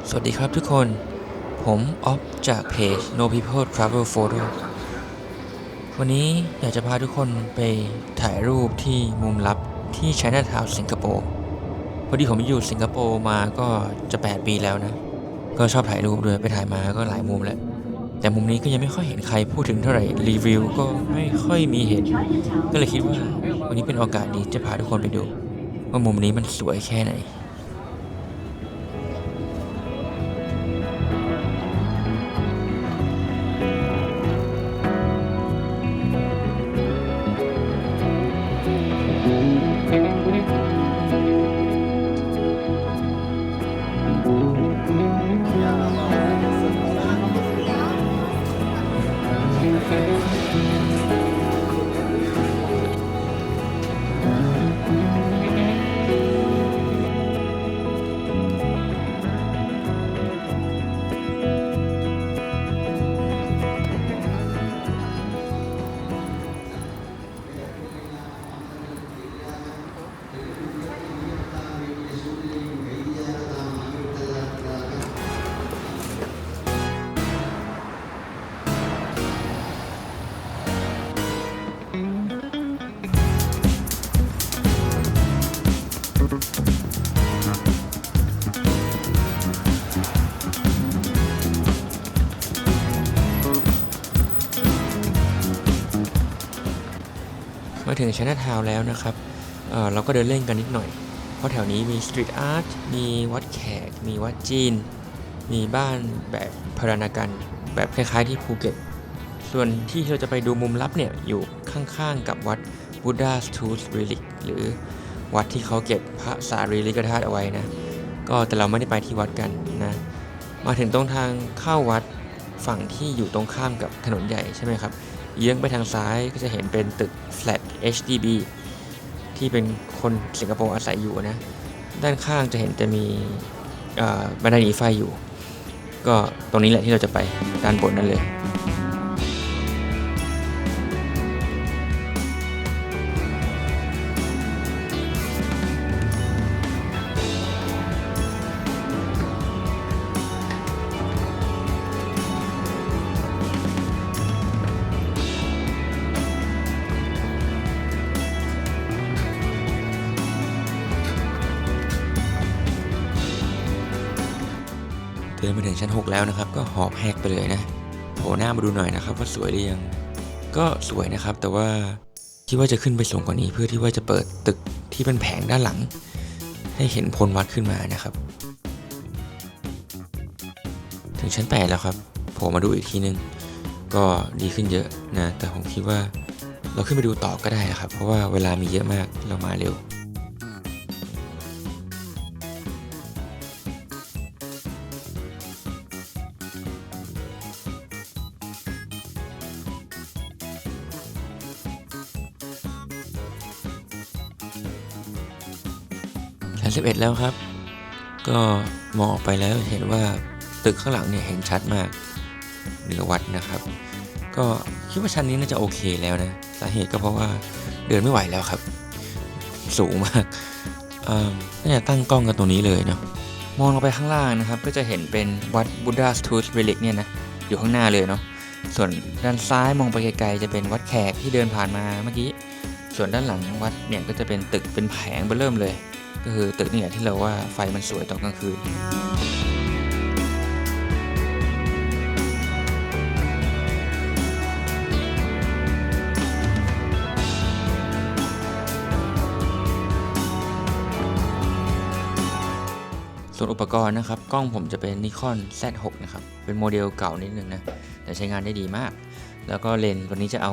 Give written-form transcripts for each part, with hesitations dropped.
สวัสดีครับทุกคน ผมออฟจากเพจ No People Travel Photo วันนี้อยากจะพาทุกคนไปถ่ายรูปที่มุมลับที่ Chinatown สิงคโปร์พอดีผมอยู่สิงคโปร์มาก็จะ8 ปีแล้วนะ ก็ชอบถ่ายรูปด้วยไปถ่ายมาก็หลายมุมแล้ว แต่มุมนี้ก็ยังไม่ค่อยเห็นใครพูดถึงเท่าไหร่รีวิวก็ไม่ค่อยมีเห็น ก็เลยคิดว่าวันนี้เป็นโอกาสดีจะพาทุกคนไปดูว่ามุมนี้มันสวยแค่ไหนมาถึง Chinatown แล้วนะครับเราก็เดินเล่นกันนิดหน่อยเพราะแถวนี้มีสตรีทอาร์ตมีวัดแขกมีวัดจีนมีบ้านแบบพารณกันแบบคล้ายๆที่ภูเก็ตส่วนที่เราจะไปดูมุมลับเนี่ยอยู่ข้างๆกับวัด Buddha's Tooth Relic หรือวัดที่เขาเก็บพระสารีริกธาตุเอาไว้นะก็แต่เราไม่ได้ไปที่วัดกันนะมาถึงตรงทางเข้าวัดฝั่งที่อยู่ตรงข้ามกับถนนใหญ่ใช่ไหมครับเยื้องไปทางซ้ายก็จะเห็นเป็นตึก Flat HDB ที่เป็นคนสิงคโปร์อาศัยอยู่นะด้านข้างจะเห็นจะมีบันไดหนีไฟอยู่ก็ตรงนี้แหละที่เราจะไปด้านบนนั่นเลยเดินมาถึงชั้น 6แล้วนะครับก็หอบแหกไปเลยนะโผล่หน้ามาดูหน่อยนะครับว่าสวยหรือยังก็สวยนะครับแต่ว่าคิดว่าจะขึ้นไปสูงกว่านี้เพื่อที่ว่าจะเปิดตึกที่เป็นแผงด้านหลังให้เห็นพลวัดขึ้นมานะครับถึงชั้น 8แล้วครับโผล่มาดูอีกทีนึงก็ดีขึ้นเยอะนะแต่ผมคิดว่าเราขึ้นไปดูต่อก็ได้นะครับเพราะว่าเวลามีเยอะมากเรามาเร็วชั้น 11แล้วครับก็มองออกไปแล้วเห็นว่าตึกข้างหลังเนี่ยเห็นชัดมากเหนือวัดนะครับก็คิดว่าชั้นนี้น่าจะโอเคแล้วนะสาเหตุก็เพราะว่าเดินไม่ไหวแล้วครับสูงมากน่าจะตั้งกล้องกันตรงนี้เลยเนาะมองลงไปข้างล่างนะครับก็จะเห็นเป็นวัด Buddha's Tooth Relic เนี่ยนะอยู่ข้างหน้าเลยเนาะส่วนด้านซ้ายมองไปไกลๆจะเป็นวัดแขกที่เดินผ่านมาเมื่อกี้ส่วนด้านหลังวัดเนี่ยก็จะเป็นตึกเป็นแผงเบ้อเริ่มเลยก็คือตึกนี่แหละที่เราว่าไฟมันสวยตอนกลางคืนส่วนอุปกรณ์นะครับกล้องผมจะเป็น Nikon Z6 นะครับเป็นโมเดลเก่านิดนึงนะแต่ใช้งานได้ดีมากแล้วก็เลนส์ตัวนี้จะเอา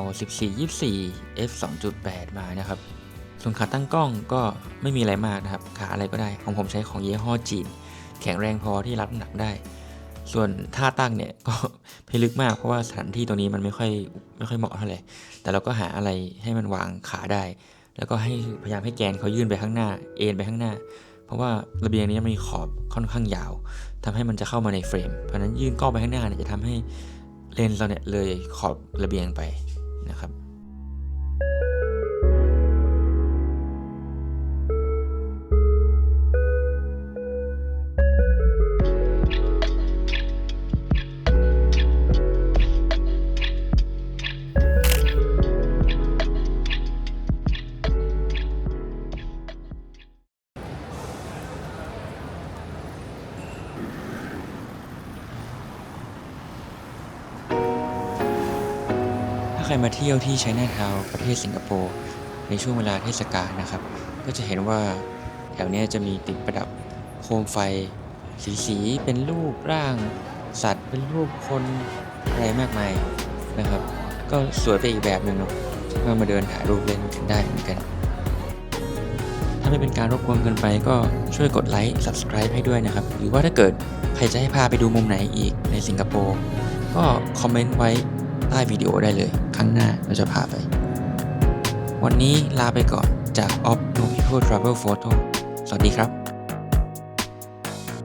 14-24 f 2.8 มานะครับส่วนขาตั้งกล้องก็ไม่มีอะไรมากนะครับขาอะไรก็ได้ของผมใช้ของยี่ห้อจีนแข็งแรงพอที่รับน้ำหนักได้ส่วนท่าตั้งเนี่ยก็พิลึกมากเพราะว่าสถานที่ตรงนี้มันไม่ค่อยเหมาะเท่าไหร่แต่เราก็หาอะไรให้มันวางขาได้แล้วก็ให้พยายามให้แกนเขายื่นไปข้างหน้าเอ็นไปข้างหน้าเพราะว่าระเบียงนี้มีขอบค่อนข้างยาวทำให้มันจะเข้ามาในเฟรมเพราะนั้นยื่นกล้องไปข้างหน้าเนี่ยจะทำให้เลนส์เราเนี่ยเลยขอบระเบียงไปนะครับ ใครมาเที่ยวที่ไชน่าทาวน์ประเทศสิงคโปร์ในช่วงเวลาเทศกาลนะครับก็จะเห็นว่าแถวนี้จะมีติดประดับโคมไฟสีเป็นรูปร่างสัตว์เป็นรูปคนอะไรมากมายนะครับก็สวยไปอีกแบบหนึ่งเนาะก็มาเดินถ่ายรูปเล่นกันได้เหมือนกันถ้าไม่เป็นการรบกวนเกินไปก็ช่วยกดไลค์ Subscribe ให้ด้วยนะครับหรือว่าถ้าเกิดใครจะให้พาไปดูมุมไหนอีกในสิงคโปร์ก็คอมเมนต์ไว้ใต้วิดีโอได้เลยครั้งหน้าเราจะพาไปวันนี้ลาไปก่อนจาก Of No People Travel Photo สวัสดีครับ